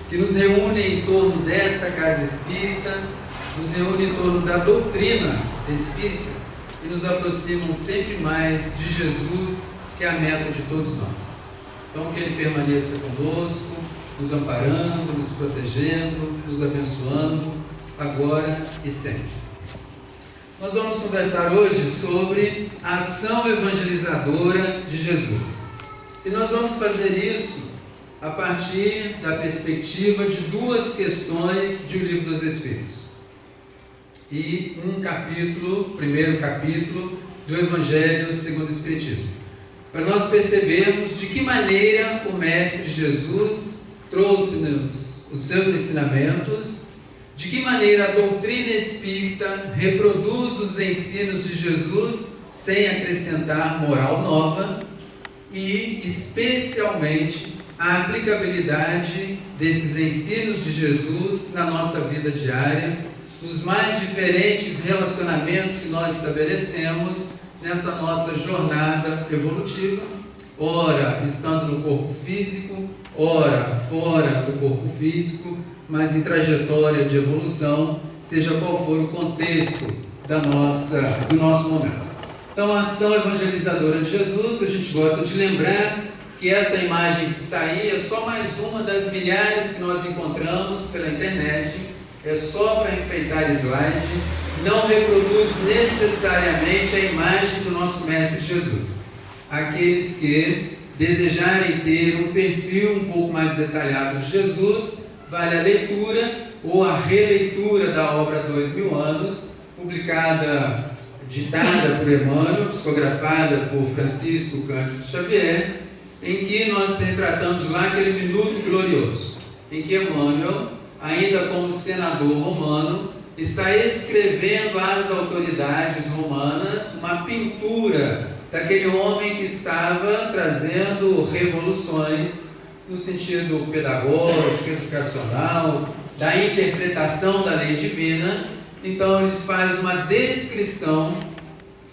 que nos reúnem em torno desta casa espírita, nos reúnem em torno da doutrina espírita e nos aproximam sempre mais de Jesus, que é a meta de todos nós. Então, que Ele permaneça conosco, nos amparando, nos protegendo, nos abençoando, agora e sempre. Nós vamos conversar hoje sobre a ação evangelizadora de Jesus. E nós vamos fazer isso a partir da perspectiva de duas questões de O Livro dos Espíritos. E primeiro capítulo do Evangelho segundo o Espiritismo. Para nós percebermos de que maneira o Mestre Jesus trouxe-nos os seus ensinamentos, de que maneira a doutrina espírita reproduz os ensinos de Jesus sem acrescentar moral nova e, especialmente, a aplicabilidade desses ensinos de Jesus na nossa vida diária, nos mais diferentes relacionamentos que nós estabelecemos nessa nossa jornada evolutiva, ora estando no corpo físico, ora fora do corpo físico, mas em trajetória de evolução, seja qual for o contexto do nosso momento. Então, a ação evangelizadora de Jesus, a gente gosta de lembrar que essa imagem que está aí é só mais uma das milhares que nós encontramos pela internet, é só para enfeitar slide, não reproduz necessariamente a imagem do nosso Mestre Jesus. Aqueles que desejarem ter um perfil um pouco mais detalhado de Jesus, vale a leitura ou a releitura da obra 2000 anos, ditada por Emmanuel, psicografada por Francisco Cândido Xavier, em que nós tratamos lá aquele minuto glorioso, em que Emmanuel, ainda como senador romano, está escrevendo às autoridades romanas uma pintura daquele homem que estava trazendo revoluções no sentido pedagógico, educacional, da interpretação da lei divina. Então ele faz uma descrição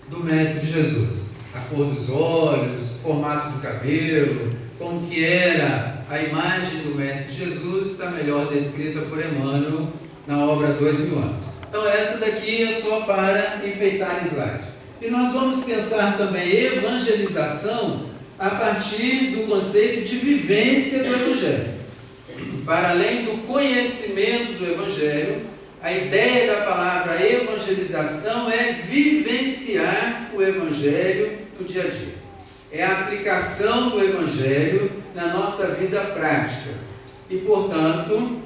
do Mestre Jesus, a cor dos olhos, o formato do cabelo, como que era a imagem do Mestre Jesus, está melhor descrita por Emmanuel na obra 2000 anos. Então essa daqui é só para enfeitar slide. E nós vamos pensar também evangelização a partir do conceito de vivência do Evangelho. Para além do conhecimento do Evangelho, a ideia da palavra evangelização é vivenciar o Evangelho no dia a dia. É a aplicação do Evangelho na nossa vida prática. E, portanto,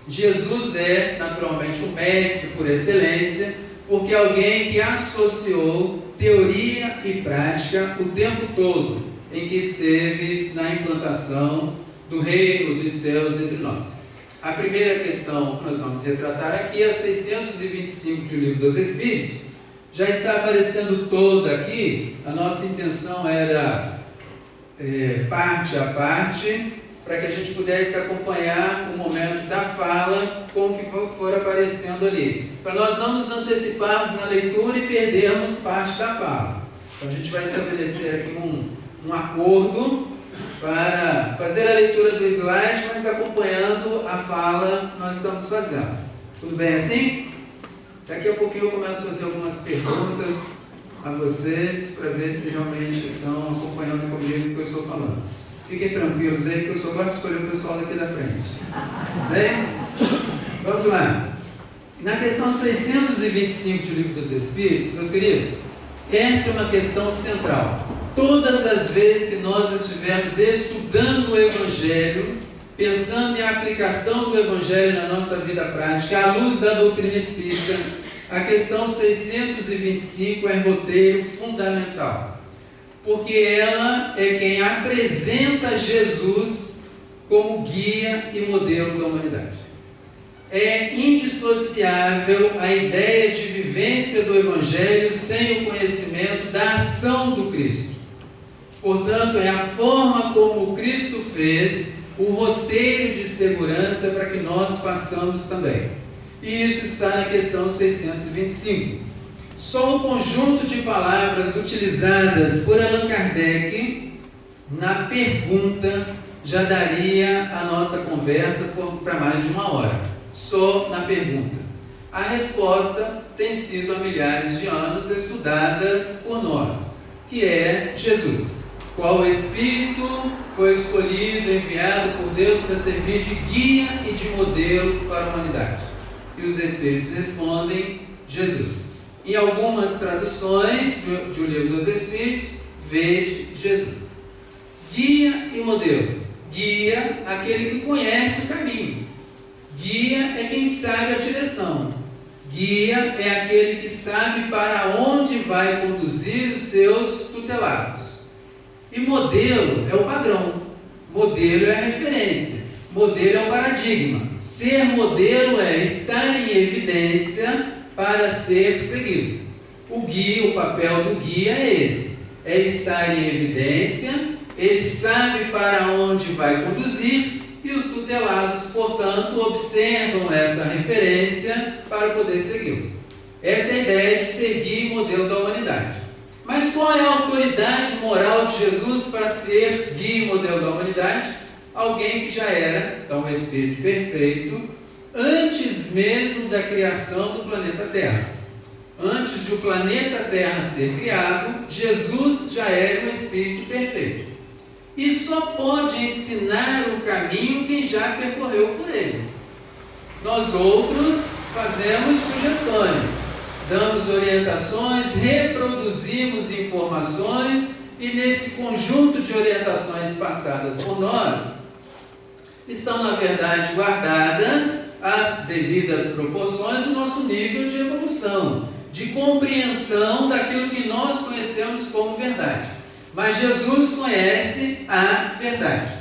Jesus é naturalmente o mestre por excelência, porque é alguém que associou teoria e prática o tempo todo em que esteve na implantação do reino dos céus entre nós. A primeira questão que nós vamos retratar aqui é a 625 de O Livro dos Espíritos. Já está aparecendo toda aqui. A nossa intenção era parte a parte, para que a gente pudesse acompanhar o momento da fala com o que for aparecendo ali, para nós não nos anteciparmos na leitura e perdermos parte da fala. Então a gente vai estabelecer aqui um acordo para fazer a leitura do slide, mas acompanhando a fala que nós estamos fazendo. Tudo bem assim? Daqui a pouquinho eu começo a fazer algumas perguntas a vocês, para ver se realmente estão acompanhando comigo o que eu estou falando. Fiquem tranquilos aí, que eu só gosto de escolher o pessoal daqui da frente. Bem? Vamos lá. Na questão 625 de O Livro dos Espíritos, meus queridos, essa é uma questão central. Todas as vezes que nós estivermos estudando o Evangelho, pensando em aplicação do Evangelho na nossa vida prática, à luz da doutrina espírita, a questão 625 é roteiro fundamental, porque ela é quem apresenta Jesus como guia e modelo da humanidade. É indissociável a ideia de vivência do Evangelho sem o conhecimento da ação do Cristo. Portanto, é a forma como o Cristo fez o roteiro de segurança para que nós façamos também. E isso está na questão 625. Só o conjunto de palavras utilizadas por Allan Kardec na pergunta já daria a nossa conversa para mais de 1 hora, só na pergunta. A resposta tem sido há milhares de anos estudadas por nós, que é Jesus. Qual Espírito foi escolhido, enviado por Deus para servir de guia e de modelo para a humanidade? E os Espíritos respondem: Jesus. Em algumas traduções do Livro dos Espíritos, veja Jesus. Guia e modelo. Guia, aquele que conhece o caminho. Guia é quem sabe a direção. Guia é aquele que sabe para onde vai conduzir os seus tutelados. E modelo é o padrão. Modelo é a referência. Modelo é o paradigma. Ser modelo é estar em evidência para ser seguido. O guia, o papel do guia é esse. É estar em evidência, ele sabe para onde vai conduzir e os tutelados, portanto, observam essa referência para poder segui-lo. Essa é a ideia de ser guia e modelo da humanidade. Mas qual é a autoridade moral de Jesus para ser guia e modelo da humanidade? Alguém que já era, então, o Espírito perfeito, antes mesmo da criação do planeta Terra. Antes de o planeta Terra ser criado, Jesus já era um Espírito perfeito. E só pode ensinar o caminho quem já percorreu por ele. Nós outros fazemos sugestões, damos orientações, reproduzimos informações, e nesse conjunto de orientações passadas por nós, estão, na verdade, guardadas as devidas proporções do nosso nível de evolução, de compreensão daquilo que nós conhecemos como verdade. Mas Jesus conhece a verdade.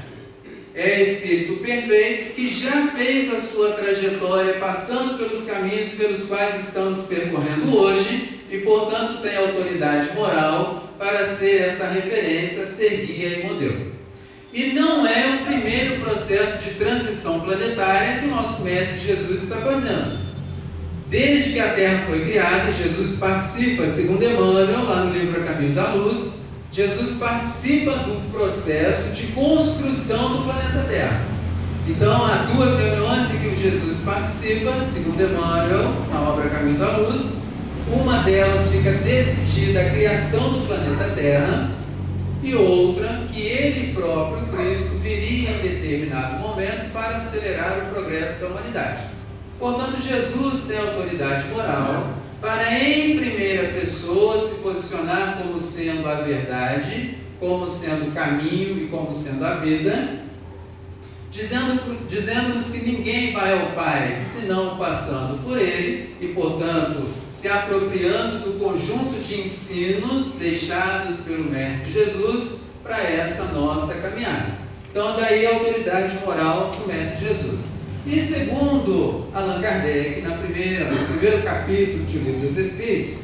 É Espírito perfeito que já fez a sua trajetória passando pelos caminhos pelos quais estamos percorrendo hoje e, portanto, tem autoridade moral para ser essa referência, ser guia e modelo. E não é o primeiro processo de transição planetária que o nosso Mestre Jesus está fazendo. Desde que a Terra foi criada, Jesus participa, segundo Emmanuel, lá no livro A Caminho da Luz, Jesus participa do processo de construção do planeta Terra. Então, há 2 reuniões em que Jesus participa, segundo Emmanuel, na obra A Caminho da Luz. Uma delas fica decidida a criação do planeta Terra, e outra que ele próprio, Cristo, viria em determinado momento para acelerar o progresso da humanidade. Portanto, Jesus tem autoridade moral para, em primeira pessoa, se posicionar como sendo a verdade, como sendo o caminho e como sendo a vida, dizendo-nos que ninguém vai ao Pai senão passando por Ele e, portanto, se apropriando do conjunto de ensinos deixados pelo Mestre Jesus para essa nossa caminhada. Então, daí a autoridade moral do Mestre Jesus. E segundo Allan Kardec, no primeiro capítulo do Livro dos Espíritos,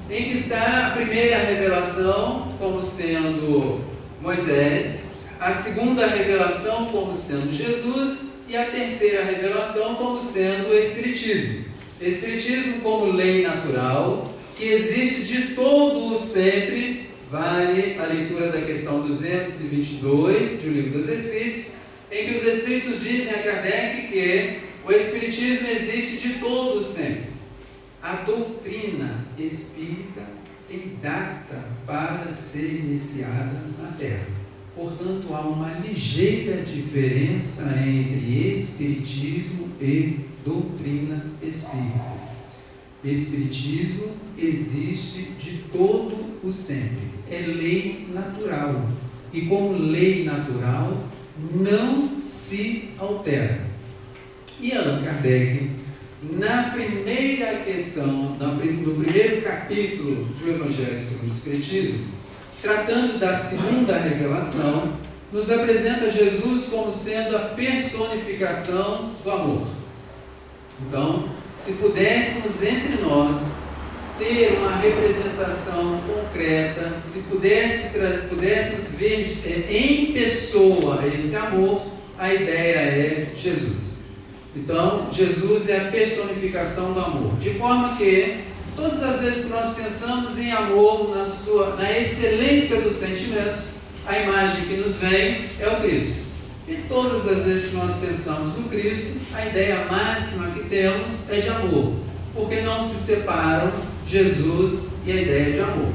em que está a primeira revelação como sendo Moisés, a segunda revelação como sendo Jesus e a terceira revelação como sendo o Espiritismo. Espiritismo como lei natural, que existe de todo o sempre, vale a leitura da questão 222 do Livro dos Espíritos, em que os Espíritos dizem a Kardec que o Espiritismo existe de todo o sempre. A doutrina espírita tem data para ser iniciada na Terra. Portanto, há uma ligeira diferença entre Espiritismo e doutrina espírita. Espiritismo existe de todo o sempre. É lei natural. E como lei natural, não se altera. E Allan Kardec, na primeira questão, no primeiro capítulo do Evangelho segundo o Espiritismo, tratando da segunda revelação, nos apresenta Jesus como sendo a personificação do amor. Então, se pudéssemos entre nós ter uma representação concreta, se pudéssemos ver em pessoa esse amor, a ideia é Jesus. Então, Jesus é a personificação do amor, de forma que todas as vezes que nós pensamos em amor, na excelência do sentimento, a imagem que nos vem é o Cristo. E todas as vezes que nós pensamos no Cristo, a ideia máxima que temos é de amor, porque não se separam Jesus e a ideia de amor.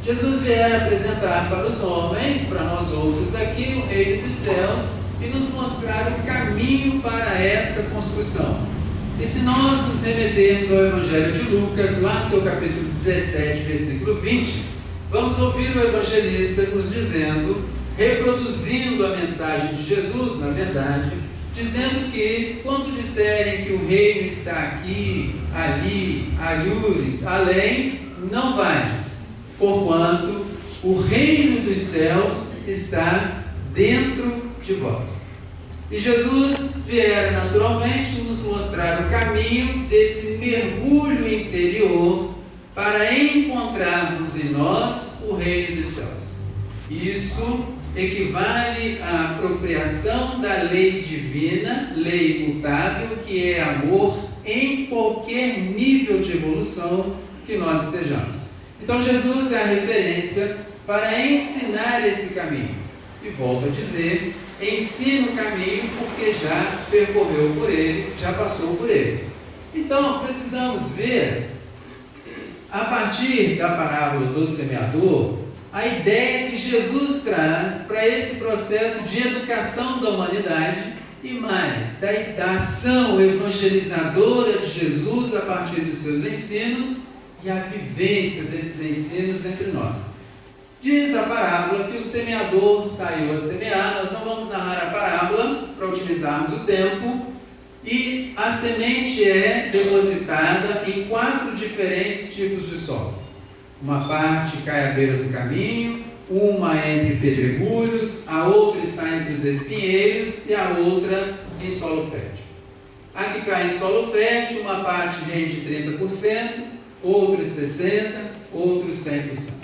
Jesus vier apresentar para os homens, para nós outros aqui, o reino dos céus e nos mostrar o caminho para essa construção. E se nós nos remetermos ao Evangelho de Lucas, lá no seu capítulo 17, versículo 20, vamos ouvir o evangelista nos dizendo, reproduzindo a mensagem de Jesus, na verdade, dizendo que quando disserem que o reino está aqui, ali, alhures, além, não vades, porquanto o reino dos céus está dentro de vós. E Jesus viera naturalmente nos mostrar o caminho desse mergulho interior para encontrarmos em nós o reino dos céus. Isso equivale à apropriação da lei divina, lei imutável, que é amor em qualquer nível de evolução que nós estejamos. Então Jesus é a referência para ensinar esse caminho. E volto a dizer, ensina o caminho porque já percorreu por ele, já passou por ele. Então precisamos ver, a partir da parábola do semeador, a ideia que Jesus traz para esse processo de educação da humanidade e mais, da ação evangelizadora de Jesus a partir dos seus ensinos e a vivência desses ensinos entre nós. Diz a parábola que o semeador saiu a semear. Nós não vamos narrar a parábola para otimizarmos o tempo. E a semente é depositada em 4 diferentes tipos de solo. Uma parte cai à beira do caminho, uma entre pedregulhos, a outra está entre os espinheiros e a outra em solo fértil. A que cai em solo fértil, uma parte rende 30%, outros 60%, outros 100%.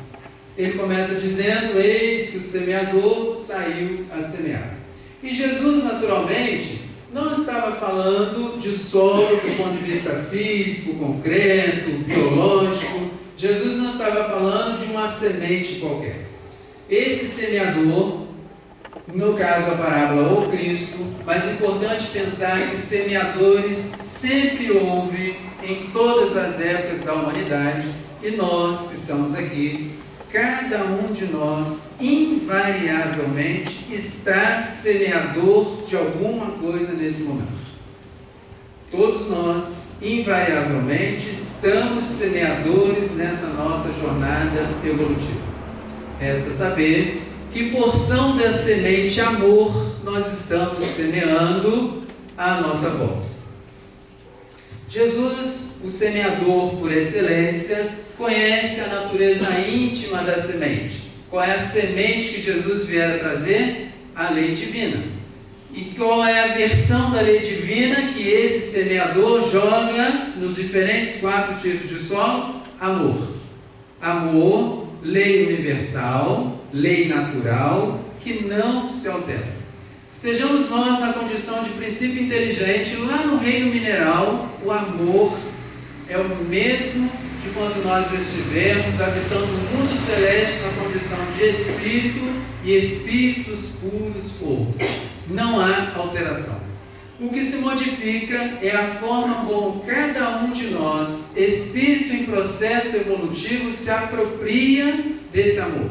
Ele começa dizendo, eis que o semeador saiu a semear. E Jesus, naturalmente, não estava falando de solo do ponto de vista físico, concreto, biológico. Jesus não estava falando de uma semente qualquer. Esse semeador, no caso a parábola ou Cristo, mas é importante pensar que semeadores sempre houve em todas as épocas da humanidade, e nós que estamos aqui, cada um de nós, invariavelmente, está semeador de alguma coisa nesse momento. Todos nós, invariavelmente, estamos semeadores nessa nossa jornada evolutiva. Resta saber que porção da semente amor nós estamos semeando à nossa volta. Jesus, o semeador por excelência, conhece a natureza íntima da semente. Qual é a semente que Jesus vier a trazer? A lei divina. E qual é a versão da lei divina que esse semeador joga nos diferentes 4 tipos de solo? Amor. Amor, lei universal, lei natural, que não se altera. Estejamos nós na condição de princípio inteligente, lá no reino mineral, o amor é o mesmo de quando nós estivermos habitando o mundo celeste na condição de espírito e espíritos puros fogo. Não há alteração. O que se modifica é a forma como cada um de nós, espírito em processo evolutivo, se apropria desse amor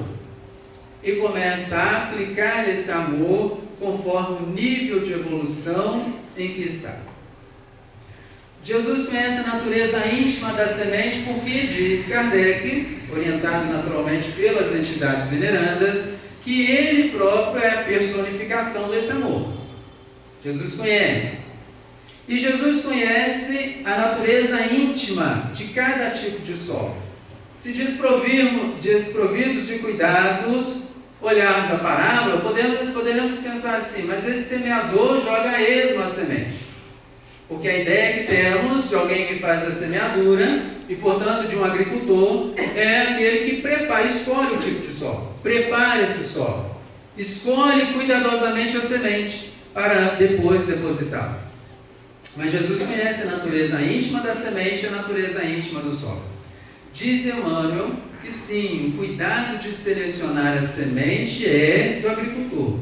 e começa a aplicar esse amor conforme o nível de evolução em que está. Jesus conhece a natureza íntima da semente porque, diz Kardec, orientado naturalmente pelas entidades venerandas, que ele próprio é a personificação desse amor. Jesus conhece. E Jesus conhece a natureza íntima de cada tipo de solo. Se desprovidos de cuidados, olharmos a parábola, poderemos pensar assim, mas esse semeador joga a esmo a semente. Porque a ideia que temos de alguém que faz a semeadura, e portanto de um agricultor, é aquele que escolhe o tipo de solo, prepara esse solo, escolhe cuidadosamente a semente, para depois depositá-la. Mas Jesus conhece a natureza íntima da semente e a natureza íntima do solo. Diz Emmanuel que sim, o cuidado de selecionar a semente é do agricultor.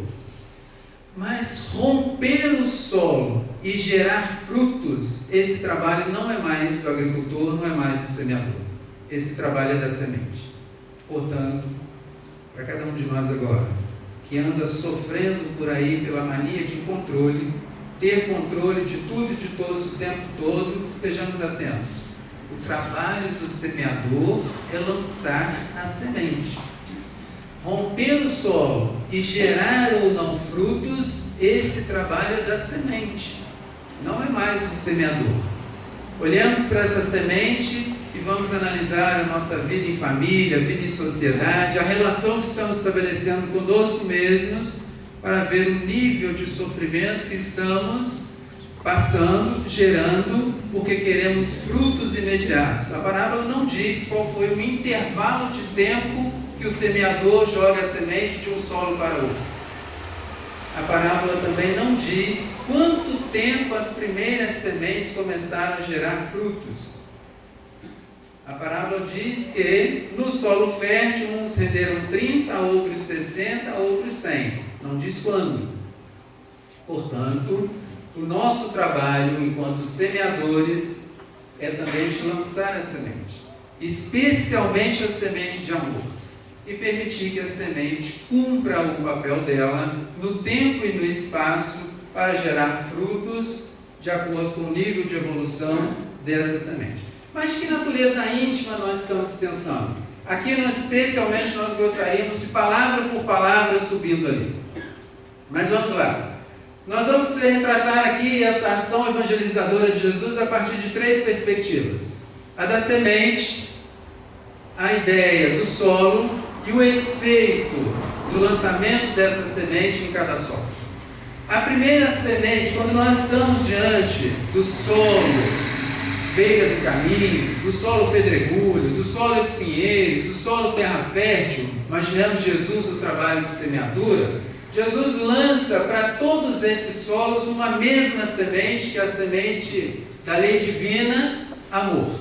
Mas romper o solo e gerar frutos, esse trabalho não é mais do agricultor, não é mais do semeador. Esse trabalho é da semente. Portanto, para cada um de nós agora, que anda sofrendo por aí pela mania de controle, ter controle de tudo e de todos o tempo todo, estejamos atentos. O trabalho do semeador é lançar a semente. Romper o solo e gerar ou não frutos, esse trabalho é da semente, não é mais do semeador. Olhamos para essa semente e vamos analisar a nossa vida em família, vida em sociedade, a relação que estamos estabelecendo conosco mesmos, para ver o nível de sofrimento que estamos passando, gerando, porque queremos frutos imediatos. A parábola não diz qual foi o intervalo de tempo que o semeador joga a semente de um solo para outro. A parábola também não diz quanto tempo as primeiras sementes começaram a gerar frutos. A parábola diz que no solo fértil uns renderam 30, outros 60, outros 100. Não diz quando. Portanto, o nosso trabalho enquanto semeadores é também de lançar a semente, especialmente a semente de amor, e permitir que a semente cumpra o papel dela no tempo e no espaço para gerar frutos de acordo com o nível de evolução dessa semente. Mas que natureza íntima nós estamos pensando? Aqui especialmente nós gostaríamos de palavra por palavra subindo ali. Mas vamos lá. Nós vamos retratar aqui essa ação evangelizadora de Jesus a partir de 3 perspectivas. A da semente, a ideia do solo e o efeito do lançamento dessa semente em cada solo. A primeira semente, quando nós estamos diante do solo beira do caminho, do solo pedregulho, do solo espinheiro, do solo terra fértil, imaginamos Jesus no trabalho de semeadura. Jesus lança para todos esses solos uma mesma semente, que é a semente da lei divina, amor.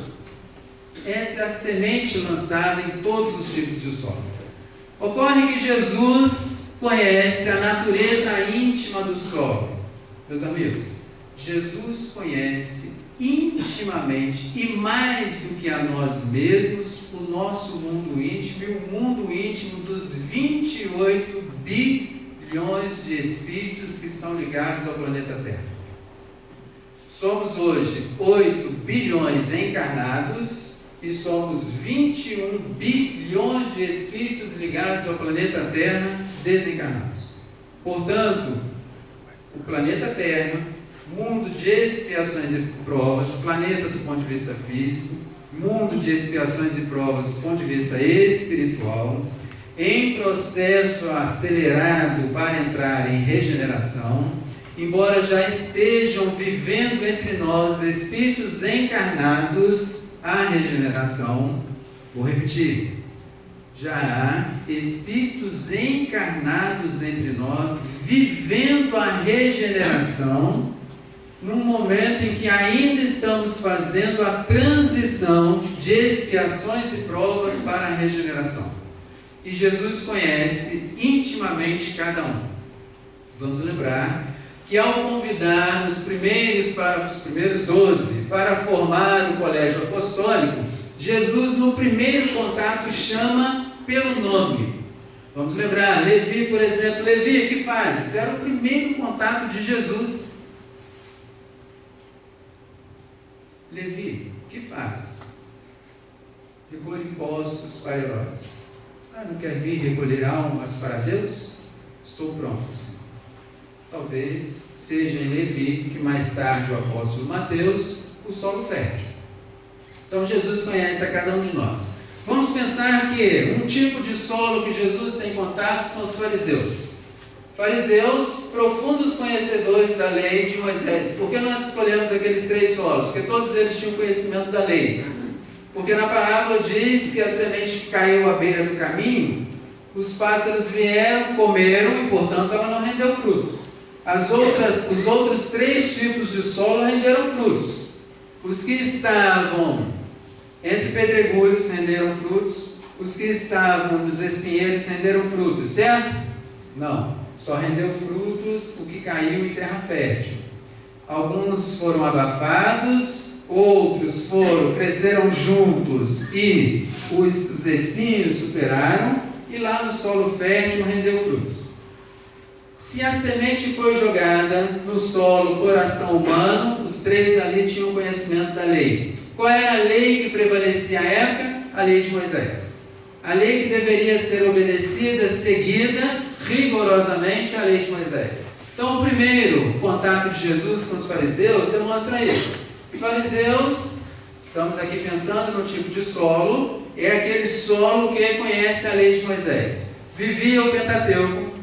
Essa é a semente lançada em todos os tipos de solo. Ocorre que Jesus conhece a natureza íntima do solo. Meus amigos, Jesus conhece intimamente e mais do que a nós mesmos o nosso mundo íntimo e o mundo íntimo dos 28 bilhões de espíritos que estão ligados ao planeta Terra. Somos hoje 8 bilhões encarnados e somos 21 bilhões de espíritos ligados ao planeta Terra desencarnados. Portanto, o planeta Terra, mundo de expiações e provas, planeta do ponto de vista físico, mundo de expiações e provas do ponto de vista espiritual, em processo acelerado para entrar em regeneração, embora já estejam vivendo entre nós espíritos encarnados a regeneração. Vou repetir, já há espíritos encarnados entre nós vivendo a regeneração, num momento em que ainda estamos fazendo a transição de expiações e provas para a regeneração. E Jesus conhece intimamente cada um. Vamos lembrar que ao convidar os primeiros 12 para formar o colégio apostólico, Jesus no primeiro contato chama pelo nome. Vamos lembrar, Levi, por exemplo. Levi, o que fazes? Esse era o primeiro contato de Jesus. Levi, o que fazes? Recolhe impostos para Herodes. Não quer vir recolher almas para Deus? Estou pronto. Talvez seja em Levi, que mais tarde o apóstolo Mateus, o solo fértil. Então Jesus conhece a cada um de nós. Vamos pensar que um tipo de solo que Jesus tem contato são os fariseus. Fariseus, profundos conhecedores da lei de Moisés. Por que nós escolhemos aqueles 3 solos? Porque todos eles tinham conhecimento da lei. Porque na parábola diz que a semente que caiu à beira do caminho, os pássaros vieram, comeram e, portanto, ela não rendeu frutos. Os outros 3 tipos de solo renderam frutos. Os que estavam entre pedregulhos renderam frutos. Os que estavam nos espinheiros renderam frutos, certo? Não. Só rendeu fruto outros o que caiu em terra fértil. Alguns foram abafados, outros cresceram juntos e os espinhos superaram, e lá no solo fértil rendeu frutos. Se a semente foi jogada no solo coração humano, os três ali tinham conhecimento da lei. Qual era a lei que prevalecia à época? A lei de Moisés. A lei que deveria ser obedecida, seguida rigorosamente, a lei de Moisés. Então, o primeiro contato de Jesus com os fariseus demonstra isso. Os fariseus, estamos aqui pensando no tipo de solo, é aquele solo que conhece a lei de Moisés. Vivia o Pentateuco,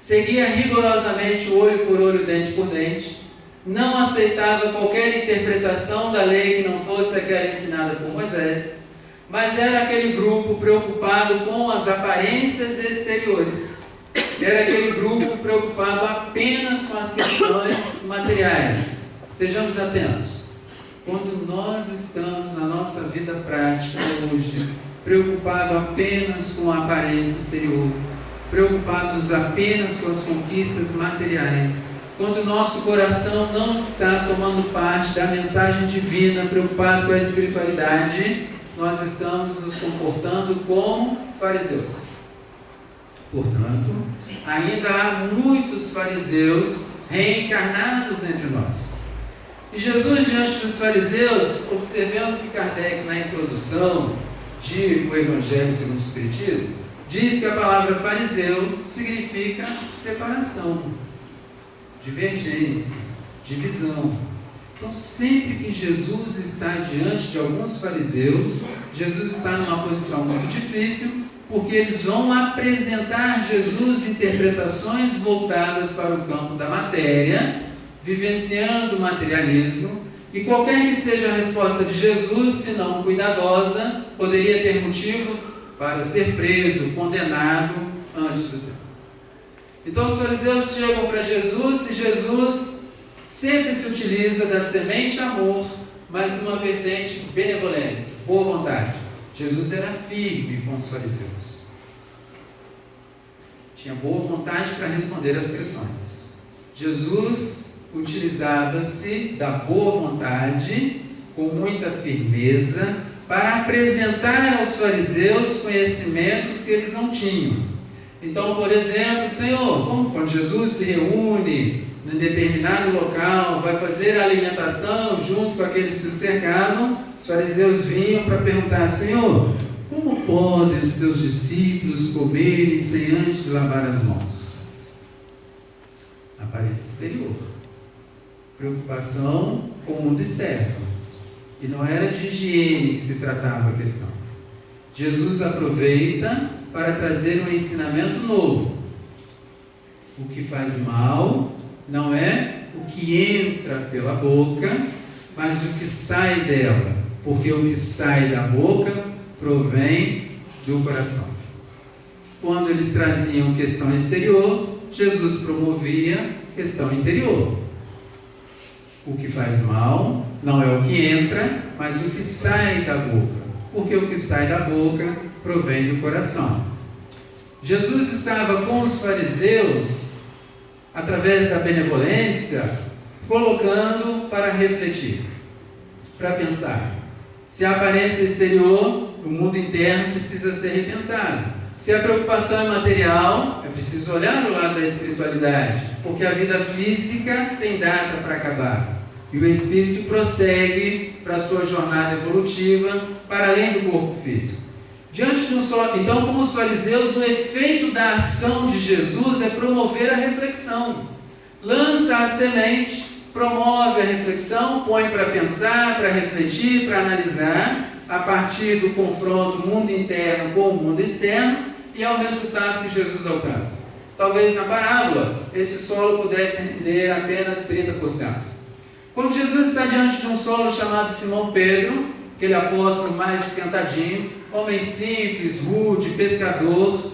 seguia rigorosamente olho por olho, dente por dente, não aceitava qualquer interpretação da lei que não fosse aquela ensinada por Moisés, mas era aquele grupo preocupado com as aparências exteriores. Era aquele grupo preocupado apenas com as questões materiais. Estejamos atentos. Quando nós estamos na nossa vida prática hoje, preocupados apenas com a aparência exterior, preocupados apenas com as conquistas materiais, quando o nosso coração não está tomando parte da mensagem divina, preocupado com a espiritualidade, nós estamos nos comportando como fariseus. Portanto, ainda há muitos fariseus reencarnados entre nós. E Jesus, diante dos fariseus, observemos que Kardec, na introdução do Evangelho segundo o Espiritismo, diz que a palavra fariseu significa separação, divergência, divisão. Então, sempre que Jesus está diante de alguns fariseus, Jesus está numa posição muito difícil, porque eles vão apresentar Jesus interpretações voltadas para o campo da matéria, vivenciando o materialismo, e qualquer que seja a resposta de Jesus, se não cuidadosa, poderia ter motivo para ser preso, condenado antes do tempo. Então os fariseus chegam para Jesus, e Jesus sempre se utiliza da semente amor, mas numa vertente benevolência, boa vontade. Jesus era firme com os fariseus. Tinha boa vontade para responder às questões. Jesus utilizava-se da boa vontade, com muita firmeza, para apresentar aos fariseus conhecimentos que eles não tinham. Então, por exemplo, Senhor, quando Jesus se reúne em determinado local, vai fazer a alimentação junto com aqueles que o cercavam, os fariseus vinham para perguntar: Senhor, como podem os teus discípulos comerem sem antes lavar as mãos? Aparência exterior, preocupação com o mundo externo. E não era de higiene que se tratava a questão. Jesus aproveita para trazer um ensinamento novo. O que faz mal não é o que entra pela boca, mas o que sai dela, porque o que sai da boca provém do coração. Quando eles traziam questão exterior, Jesus promovia questão interior. O que faz mal não é o que entra, mas o que sai da boca, porque o que sai da boca provém do coração. Jesus estava com os fariseus, através da benevolência, colocando para refletir, para pensar. Se a aparência exterior, o mundo interno precisa ser repensado. Se a preocupação é material, é preciso olhar o lado da espiritualidade, porque a vida física tem data para acabar. E o espírito prossegue para a sua jornada evolutiva, para além do corpo físico. Diante de um só, então, como os fariseus, o efeito da ação de Jesus é promover a reflexão. Lança a semente, promove a reflexão, põe para pensar, para refletir, para analisar, a partir do confronto mundo interno com o mundo externo, e é o resultado que Jesus alcança. Talvez na parábola, esse solo pudesse render apenas 30%. Quando Jesus está diante de um solo chamado Simão Pedro, aquele apóstolo mais esquentadinho, homem simples, rude, pescador,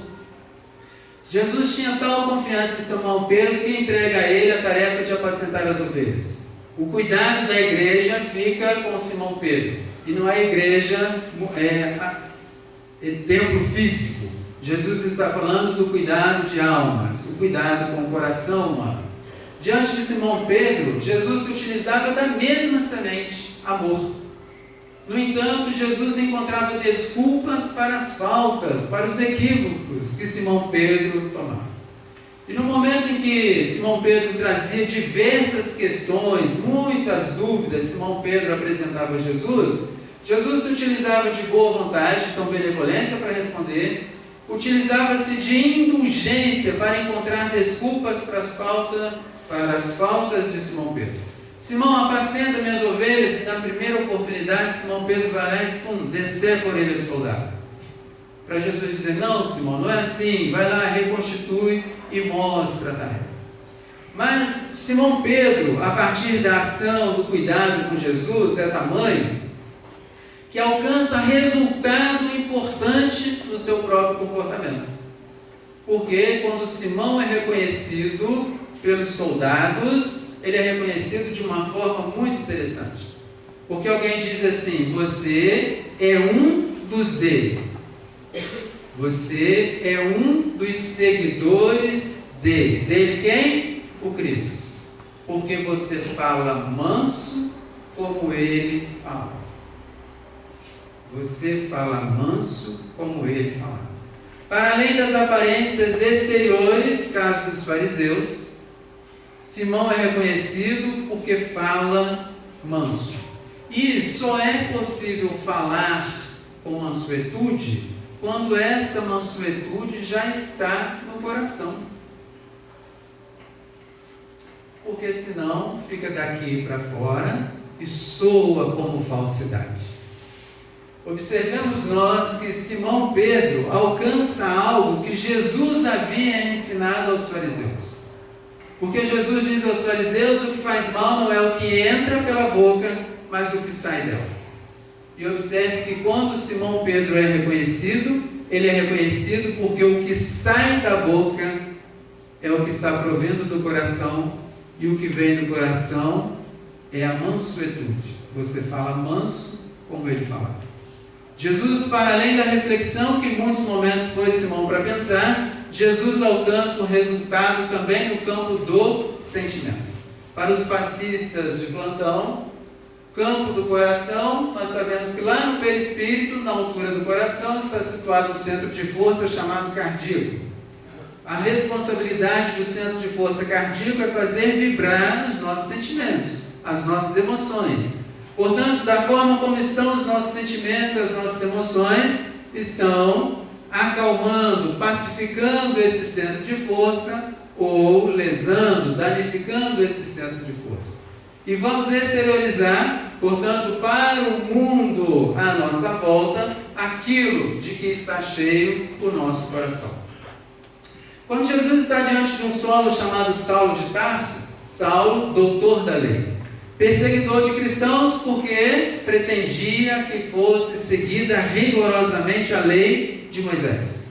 Jesus tinha tal confiança em Simão Pedro que entrega a ele a tarefa de apacentar as ovelhas. O cuidado da igreja fica com Simão Pedro, e não é igreja, é templo físico. Jesus está falando do cuidado de almas, o cuidado com o coração humano. Diante de Simão Pedro, Jesus se utilizava da mesma semente, amor. No entanto, Jesus encontrava desculpas para as faltas, para os equívocos que Simão Pedro tomava. E no momento em que Simão Pedro trazia diversas questões, muitas dúvidas, Simão Pedro apresentava a Jesus, Jesus se utilizava de boa vontade, então benevolência para responder, utilizava-se de indulgência para encontrar desculpas para as faltas de Simão Pedro. Simão, apacenta minhas ovelhas, e na primeira oportunidade Simão Pedro vai lá e decepa a orelha do soldado. Para Jesus dizer, não Simão, não é assim, vai lá, reconstitui e mostra a tarefa. Mas Simão Pedro, a partir da ação, do cuidado com Jesus, é tamanho que alcança resultado importante no seu próprio comportamento. Porque quando Simão é reconhecido pelos soldados, ele é reconhecido de uma forma muito interessante. Porque alguém diz assim, você é um dos dele. Você é um dos seguidores dele. Dele quem? O Cristo. Porque você fala manso como ele fala. Você fala manso como ele fala. Para além das aparências exteriores, caso dos fariseus, Simão é reconhecido porque fala manso. E só é possível falar com mansuetude quando essa mansuetude já está no coração. Porque senão fica daqui para fora e soa como falsidade. Observemos nós que Simão Pedro alcança algo que Jesus havia ensinado aos fariseus. Porque Jesus diz aos fariseus, o que faz mal não é o que entra pela boca, mas o que sai dela. E observe que quando Simão Pedro é reconhecido, ele é reconhecido porque o que sai da boca é o que está provindo do coração, e o que vem do coração é a mansuetude. Você fala manso como ele falava. Jesus, para além da reflexão que em muitos momentos foi Simão para pensar, Jesus alcança um resultado também no campo do sentimento. Para os passistas de plantão, campo do coração, nós sabemos que lá no perispírito, na altura do coração, está situado um centro de força chamado cardíaco. A responsabilidade do centro de força cardíaco é fazer vibrar os nossos sentimentos, as nossas emoções. Portanto, da forma como estão os nossos sentimentos, as nossas emoções, estão acalmando, pacificando esse centro de força, ou lesando, danificando esse centro de força. E vamos exteriorizar, portanto, para o mundo à nossa volta, aquilo de que está cheio o nosso coração. Quando Jesus está diante de um solo chamado Saulo de Tarso, Saulo, doutor da lei, perseguidor de cristãos porque pretendia que fosse seguida rigorosamente a lei de Moisés.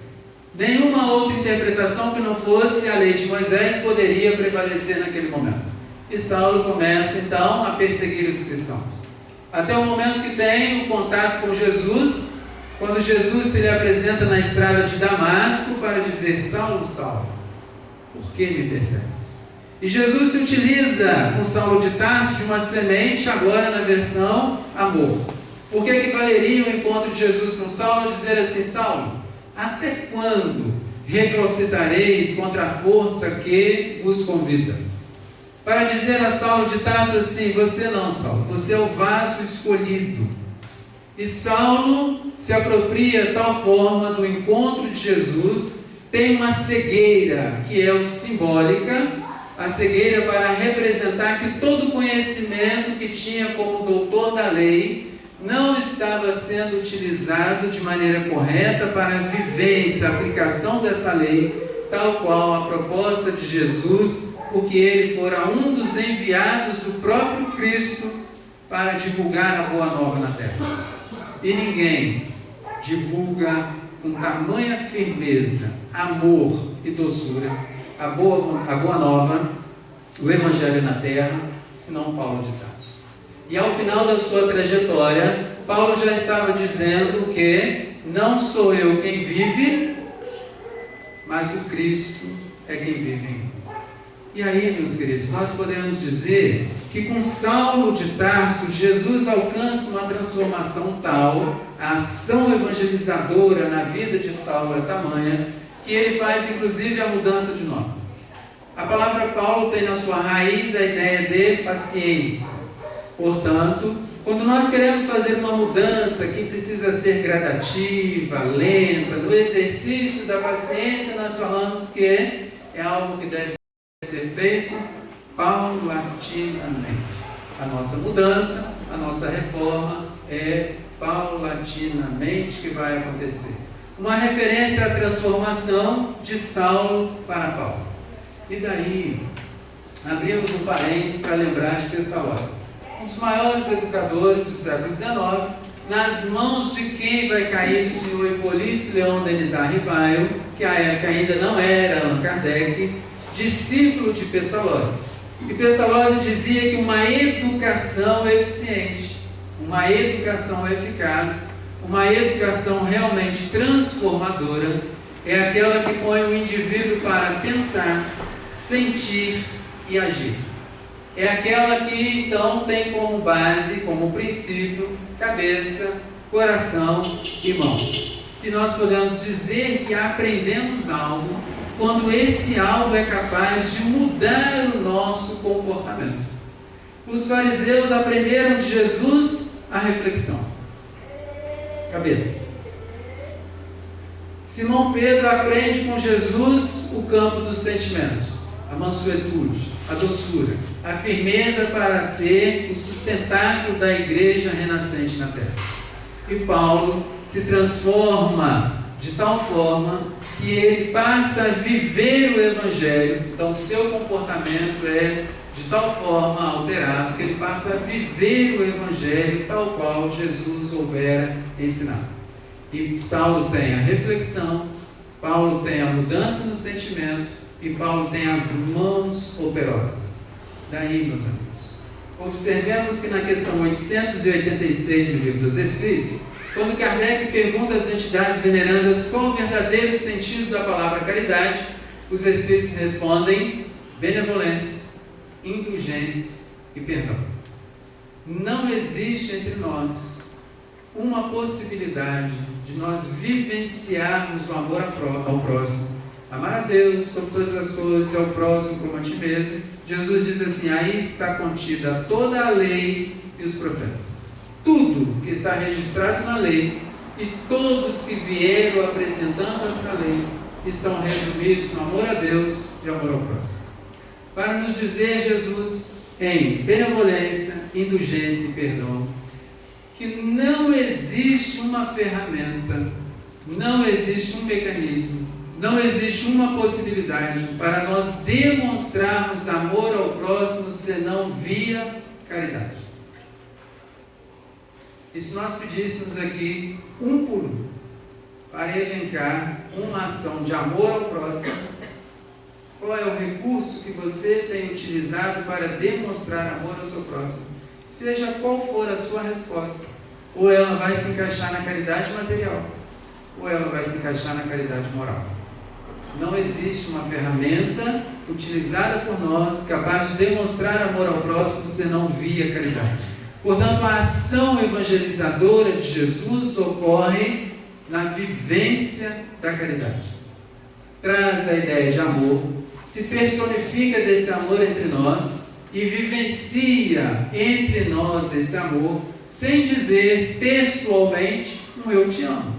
Nenhuma outra interpretação que não fosse a lei de Moisés poderia prevalecer naquele momento. E Saulo começa então a perseguir os cristãos. Até o momento que tem o contato com Jesus, quando Jesus se lhe apresenta na estrada de Damasco para dizer, Saulo, Saulo, por que me persegues? E Jesus se utiliza com Saulo de Tarso de uma semente, agora na versão amor. Por que valeria o encontro de Jesus com Saulo dizer assim, Saulo, até quando recalcitareis contra a força que vos convida? Para dizer a Saulo de Tarso assim, você não, Saulo, você é o vaso escolhido. E Saulo se apropria de tal forma do encontro de Jesus, tem uma cegueira que é o simbólica, a cegueira para representar que todo o conhecimento que tinha como doutor da lei não estava sendo utilizado de maneira correta para a vivência, a aplicação dessa lei, tal qual a proposta de Jesus, porque ele fora um dos enviados do próprio Cristo para divulgar a boa nova na terra. E ninguém divulga com tamanha firmeza, amor e doçura a boa nova, o Evangelho na terra, senão Paulo de Tarso. E ao final da sua trajetória, Paulo já estava dizendo que não sou eu quem vive, mas o Cristo é quem vive em mim. E aí, meus queridos, nós podemos dizer que com Saulo de Tarso, Jesus alcança uma transformação tal, a ação evangelizadora na vida de Saulo é tamanha, que ele faz inclusive a mudança de nome. A palavra Paulo tem na sua raiz a ideia de paciência. Portanto, quando nós queremos fazer uma mudança que precisa ser gradativa, lenta, no exercício da paciência, nós falamos que é algo que deve ser feito paulatinamente. A nossa mudança, a nossa reforma é paulatinamente que vai acontecer. Uma referência à transformação de Saulo para Paulo. E daí, abrimos um parênteses para lembrar de Pestalozzi, um dos maiores educadores do século XIX, nas mãos de quem vai cair o senhor Hippolyte Léon Denis Rivail, que à época ainda não era Allan Kardec, discípulo de Pestalozzi. E Pestalozzi dizia que uma educação eficiente, uma educação eficaz, uma educação realmente transformadora é aquela que põe o indivíduo para pensar, sentir e agir. É aquela que então tem como base, como princípio, cabeça, coração e mãos. E nós podemos dizer que aprendemos algo quando esse algo é capaz de mudar o nosso comportamento. Os fariseus aprenderam de Jesus a reflexão. Cabeça. Simão Pedro aprende com Jesus o campo do sentimento, a mansuetude, a doçura, a firmeza para ser o sustentáculo da igreja renascente na terra. E Paulo se transforma de tal forma que ele passa a viver o Evangelho. Então, seu comportamento é de tal forma alterado que ele passa a viver o Evangelho tal qual Jesus houvera ensinado. E Saulo tem a reflexão, Paulo tem a mudança no sentimento e Paulo tem as mãos operosas. Daí, meus amigos, observemos que na questão 886 do Livro dos Espíritos, quando Kardec pergunta às entidades venerandas qual o verdadeiro sentido da palavra caridade, os Espíritos respondem: benevolência, indulgência e perdão. Não existe entre nós uma possibilidade de nós vivenciarmos o amor ao próximo, amar a Deus sobre todas as coisas, ao próximo como a ti mesmo. Jesus diz assim: aí está contida toda a lei e os profetas. Tudo que está registrado na lei e todos que vieram apresentando essa lei estão resumidos no amor a Deus e amor ao próximo. Para nos dizer Jesus em benevolência, indulgência e perdão, que não existe uma ferramenta, não existe um mecanismo, não existe uma possibilidade para nós demonstrarmos amor ao próximo senão via caridade. E se nós pedíssemos aqui, um por um, para elencar uma ação de amor ao próximo, qual é o recurso que você tem utilizado para demonstrar amor ao seu próximo? Seja qual for a sua resposta, ou ela vai se encaixar na caridade material, ou ela vai se encaixar na caridade moral. Não existe uma ferramenta utilizada por nós capaz de demonstrar amor ao próximo senão via caridade. Portanto, a ação evangelizadora de Jesus ocorre na vivência da caridade. Traz a ideia de amor, se personifica desse amor entre nós e vivencia entre nós esse amor, sem dizer textualmente um eu te amo.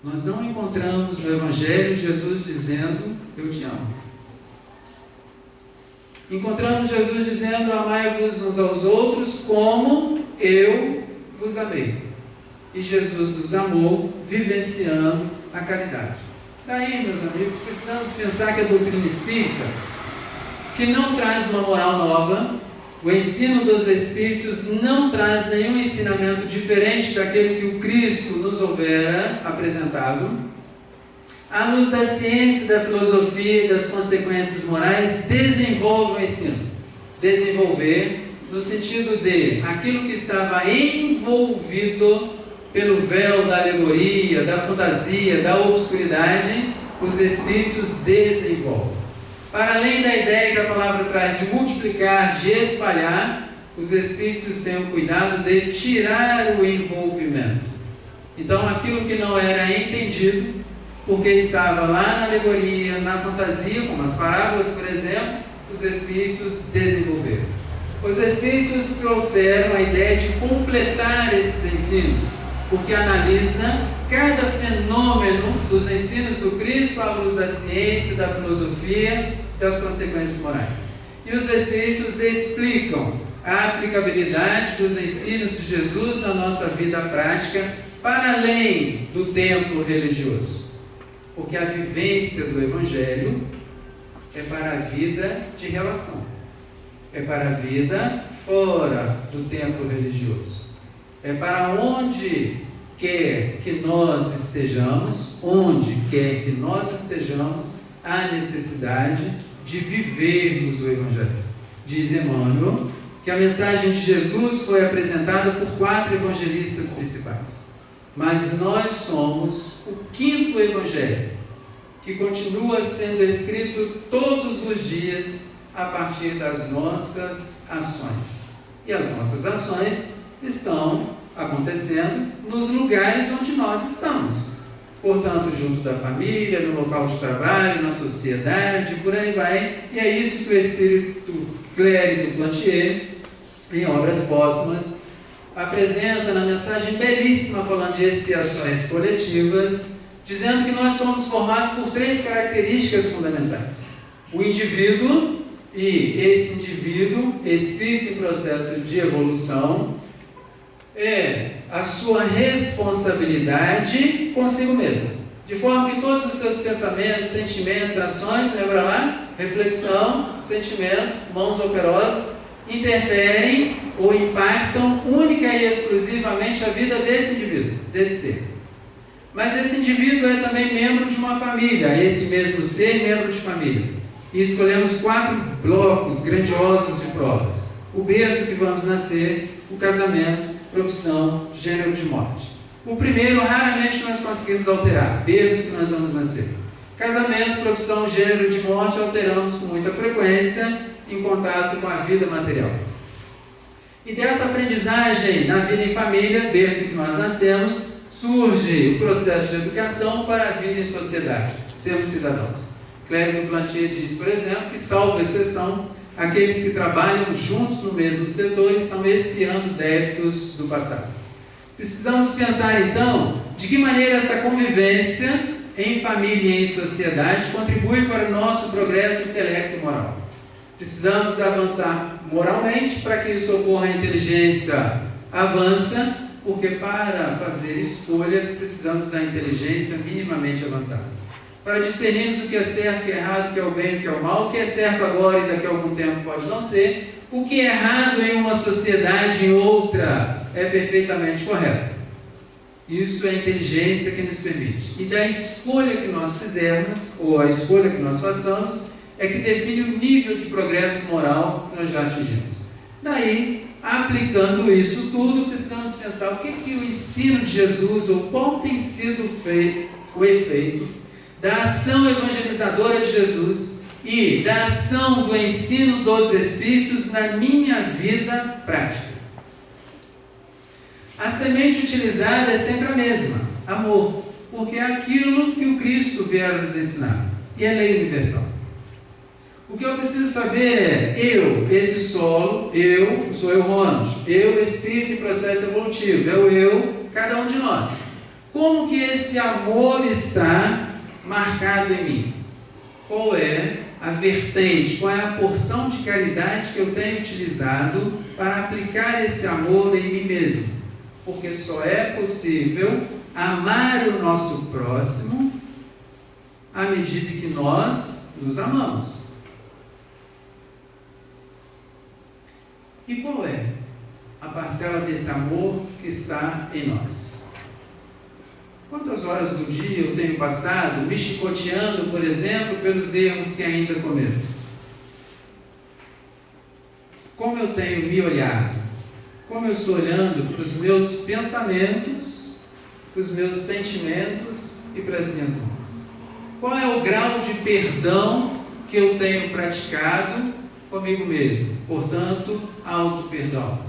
Nós não encontramos no Evangelho Jesus dizendo eu te amo. Encontramos Jesus dizendo: amai-vos uns aos outros como eu vos amei. E Jesus nos amou vivenciando a caridade. Daí, meus amigos, precisamos pensar que a doutrina espírita, que não traz uma moral nova, o ensino dos Espíritos não traz nenhum ensinamento diferente daquele que o Cristo nos houvera apresentado, à luz da ciência, da filosofia e das consequências morais, desenvolve o ensino. Desenvolver no sentido de aquilo que estava envolvido pelo véu da alegoria, da fantasia, da obscuridade, os Espíritos desenvolvem. Para além da ideia que a palavra traz de multiplicar, de espalhar, os Espíritos têm o cuidado de tirar o envolvimento. Então, aquilo que não era entendido, porque estava lá na alegoria, na fantasia, como as parábolas, por exemplo, os Espíritos desenvolveram. Os Espíritos trouxeram a ideia de completar esses ensinos, porque analisa cada fenômeno dos ensinos do Cristo à luz da ciência, da filosofia, das consequências morais. E os Espíritos explicam a aplicabilidade dos ensinos de Jesus na nossa vida prática, para além do templo religioso. Porque a vivência do Evangelho é para a vida de relação, é para a vida fora do templo religioso, é para onde quer que nós estejamos, há necessidade de vivermos o Evangelho. Diz Emmanuel que a mensagem de Jesus foi apresentada por 4 evangelistas principais, mas nós somos o 5º Evangelho, que continua sendo escrito todos os dias a partir das nossas ações. E as nossas ações estão acontecendo nos lugares onde nós estamos. Portanto, junto da família, no local de trabalho, na sociedade, por aí vai. E é isso que o Espírito Clérigo Plantier, em Obras Póstumas, apresenta na mensagem belíssima falando de expiações coletivas, dizendo que nós somos formados por 3 características fundamentais. O indivíduo, e esse indivíduo, espírito em processo de evolução, é a sua responsabilidade consigo mesmo. De forma que todos os seus pensamentos, sentimentos, ações, lembra lá? Reflexão, sentimento, mãos operosas, interferem ou impactam única e exclusivamente a vida desse indivíduo, desse ser. Mas esse indivíduo é também membro de uma família, esse mesmo ser, membro de família. E escolhemos 4 blocos grandiosos de provas: o berço que vamos nascer, o casamento, profissão, gênero de morte. O primeiro, raramente nós conseguimos alterar, berço que nós vamos nascer. Casamento, profissão, gênero de morte, alteramos com muita frequência em contato com a vida material. E dessa aprendizagem na vida em família, berço que nós nascemos, surge o processo de educação para a vida em sociedade, sermos cidadãos. Clérigo Plantier diz, por exemplo, que, salvo exceção, aqueles que trabalham juntos no mesmo setor estão expiando débitos do passado. Precisamos pensar, então, de que maneira essa convivência em família e em sociedade contribui para o nosso progresso intelecto e moral. Precisamos avançar moralmente. Para que isso ocorra, a inteligência avança, porque para fazer escolhas precisamos da inteligência minimamente avançada. Para discernirmos o que é certo, o que é errado, o que é o bem, o que é o mal, o que é certo agora e daqui a algum tempo pode não ser, o que é errado em uma sociedade, em outra, é perfeitamente correto. Isso é a inteligência que nos permite. E da escolha que nós fizermos, ou a escolha que nós façamos, é que define o nível de progresso moral que nós já atingimos. Daí, aplicando isso tudo, precisamos pensar o que o ensino de Jesus, ou qual tem sido o efeito da ação evangelizadora de Jesus e da ação do ensino dos Espíritos na minha vida prática. A semente utilizada é sempre a mesma, amor, porque é aquilo que o Cristo veio nos ensinar, e é lei universal. O que eu preciso saber é, esse solo, sou eu, Ronald, espírito em processo evolutivo, cada um de nós. Como que esse amor está marcado em mim? Qual é a vertente, qual é a porção de caridade que eu tenho utilizado para aplicar esse amor em mim mesmo? Porque só é possível amar o nosso próximo à medida que nós nos amamos. E qual é a parcela desse amor que está em nós? Quantas horas do dia eu tenho passado me chicoteando, por exemplo, pelos erros que ainda cometo? Como eu tenho me olhado? Como eu estou olhando para os meus pensamentos para os meus sentimentos e para as minhas mãos? Qual é o grau de perdão que eu tenho praticado comigo mesmo? Portanto, auto-perdão.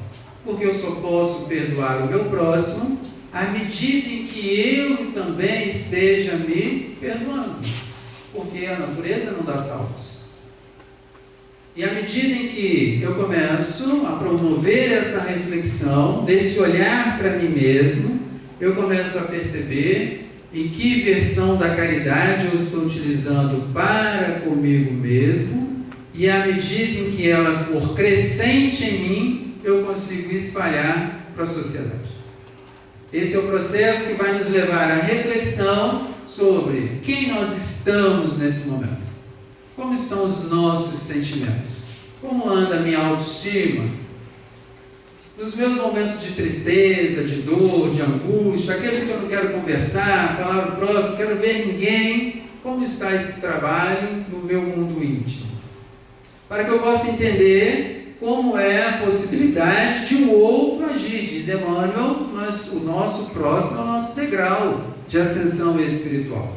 Porque eu só posso perdoar o meu próximo à medida em que eu também esteja me perdoando. Porque a natureza não dá saltos. E à medida em que eu começo a promover essa reflexão, desse olhar para mim mesmo, eu começo a perceber em que versão da caridade eu estou utilizando para comigo mesmo, e à medida em que ela for crescente em mim, eu consigo espalhar para a sociedade. Esse é o processo que vai nos levar à reflexão sobre quem nós estamos nesse momento. Como estão os nossos sentimentos? Como anda a minha autoestima? Nos meus momentos de tristeza, de dor, de angústia, aqueles que eu não quero conversar, falar o próximo, não quero ver ninguém, como está esse trabalho no meu mundo íntimo? Para que eu possa entender como é a possibilidade de um outro agir. Diz Emmanuel, o nosso próximo é o nosso degrau de ascensão espiritual.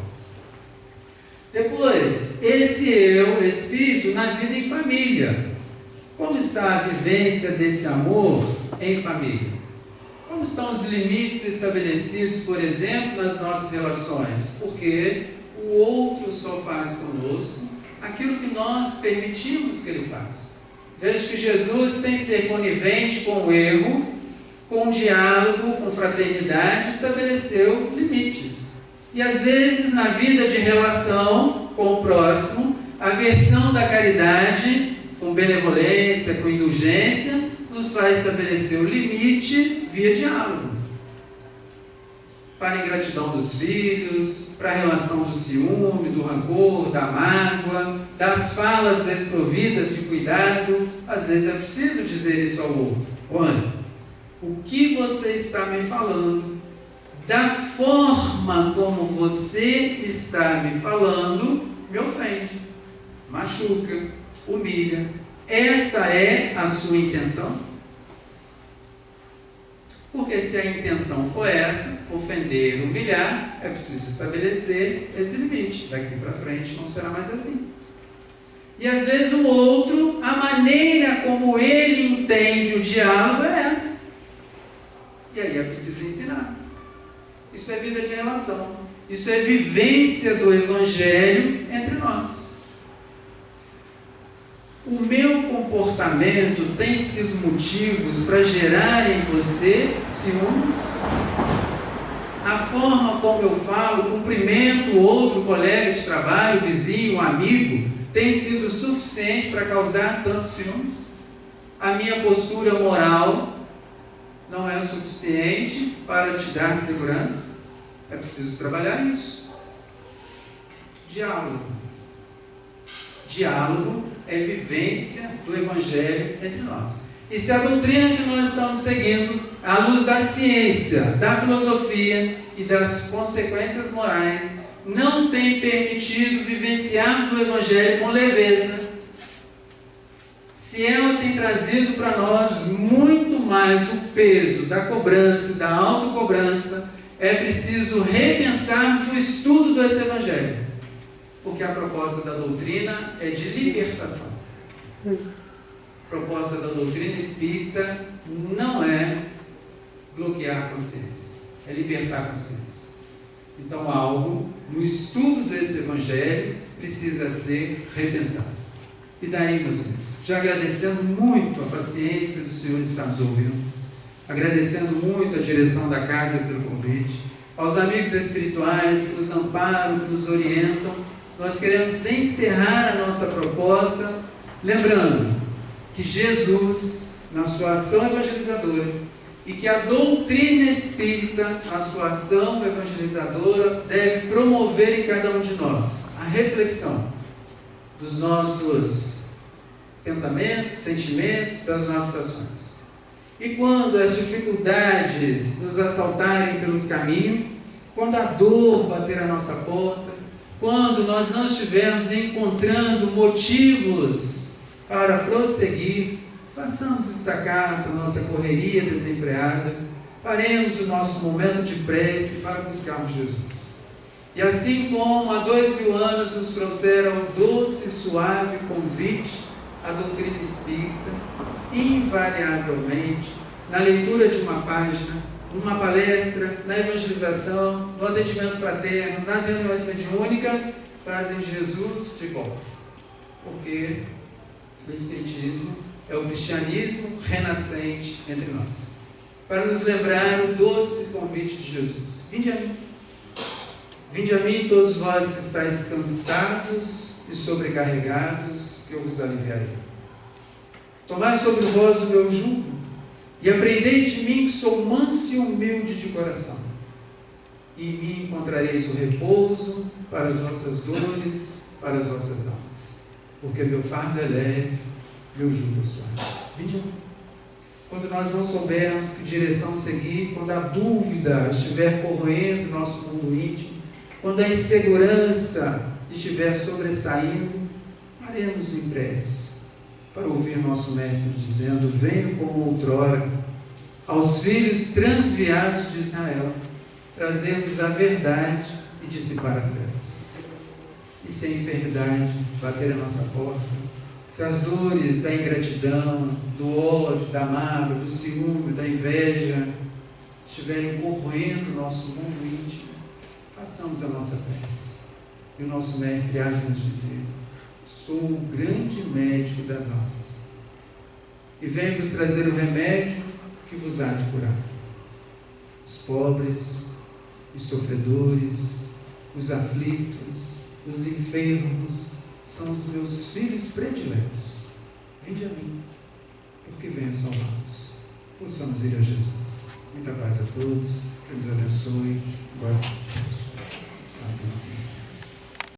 Depois, esse eu, espírito, na vida em família. Como está a vivência desse amor em família? Como estão os limites estabelecidos, por exemplo, nas nossas relações? Porque o outro só faz conosco aquilo que nós permitimos que ele faça. Veja que Jesus, sem ser conivente com o erro, com diálogo, com fraternidade, estabeleceu limites. E às vezes, na vida de relação com o próximo, a versão da caridade, com benevolência, com indulgência, nos faz estabelecer o limite via diálogo. Para a ingratidão dos filhos, para a relação do ciúme, do rancor, da mágoa, das falas desprovidas de cuidado. Às vezes é preciso dizer isso ao outro. Olha, o que você está me falando, da forma como você está me falando, me ofende, machuca, humilha. Essa é a sua intenção? Porque se a intenção for essa, ofender, humilhar, é preciso estabelecer esse limite. Daqui para frente não será mais assim. E às vezes o outro, a maneira como ele entende o diálogo é essa. E aí é preciso ensinar. Isso é vida de relação. Isso é vivência do Evangelho entre nós. O meu comportamento tem sido motivos para gerar em você ciúmes? A forma como eu falo, cumprimento outro colega de trabalho, vizinho, amigo, tem sido suficiente para causar tantos ciúmes? A minha postura moral não é o suficiente para te dar segurança? É preciso trabalhar isso. Diálogo. Diálogo é vivência do Evangelho entre nós. E se a doutrina que nós estamos seguindo, à luz da ciência, da filosofia e das consequências morais, não tem permitido vivenciarmos o Evangelho com leveza, se ela tem trazido para nós muito mais o peso da cobrança, da autocobrança, é preciso repensarmos o estudo desse Evangelho. Porque a proposta da doutrina é de libertação. A proposta da doutrina espírita não é bloquear consciências, é libertar consciências. Então algo no estudo desse Evangelho precisa ser repensado. E daí, meus irmãos, já agradecendo muito a paciência do Senhor estar nos ouvindo, agradecendo muito a direção da casa pelo convite, aos amigos espirituais que nos amparam, que nos orientam, nós queremos encerrar a nossa proposta, lembrando que Jesus, na sua ação evangelizadora, e que a doutrina espírita, na sua ação evangelizadora, deve promover em cada um de nós a reflexão dos nossos pensamentos, sentimentos, das nossas ações. E quando as dificuldades nos assaltarem pelo caminho, quando a dor bater a nossa porta, quando nós não estivermos encontrando motivos para prosseguir, façamos estacato a nossa correria desenfreada, paremos o nosso momento de prece para buscarmos Jesus. E assim como há 2000 anos nos trouxeram o doce e suave convite à doutrina espírita, invariavelmente, na leitura de uma página, numa palestra, na evangelização, no atendimento fraterno, nas reuniões mediúnicas, trazem Jesus de volta. Porque o Espiritismo é o cristianismo renascente entre nós. Para nos lembrar o doce convite de Jesus. Vinde a mim. Vinde a mim todos vós que estáis cansados e sobrecarregados, que eu vos aliviarei. Tomai sobre vós o meu jugo e aprendei de mim que sou manso e humilde de coração. E em mim encontrareis o repouso para as vossas dores, para as vossas almas. Porque meu fardo é leve, meu jugo é suave. Vinde a mim. Quando nós não soubermos que direção seguir, quando a dúvida estiver corroendo o nosso mundo íntimo, quando a insegurança estiver sobressaindo, paremos em prece para ouvir nosso Mestre dizendo: venho como outrora aos filhos transviados de Israel, trazermos a verdade e dissipar as trevas. E se a enfermidade bater a nossa porta, se as dores da ingratidão, do ódio, da mágoa, do ciúme, da inveja estiverem corroendo o nosso mundo íntimo, façamos a nossa prece. E o nosso Mestre há de nos dizer: sou o grande médico das almas e venho vos trazer o remédio que vos há de curar. Os pobres, os sofredores, os aflitos, os enfermos são os meus filhos prediletos. Vinde a mim, porque venho salvá-los. Possamos ir a Jesus. Muita paz a todos, que nos abençoe. Amém.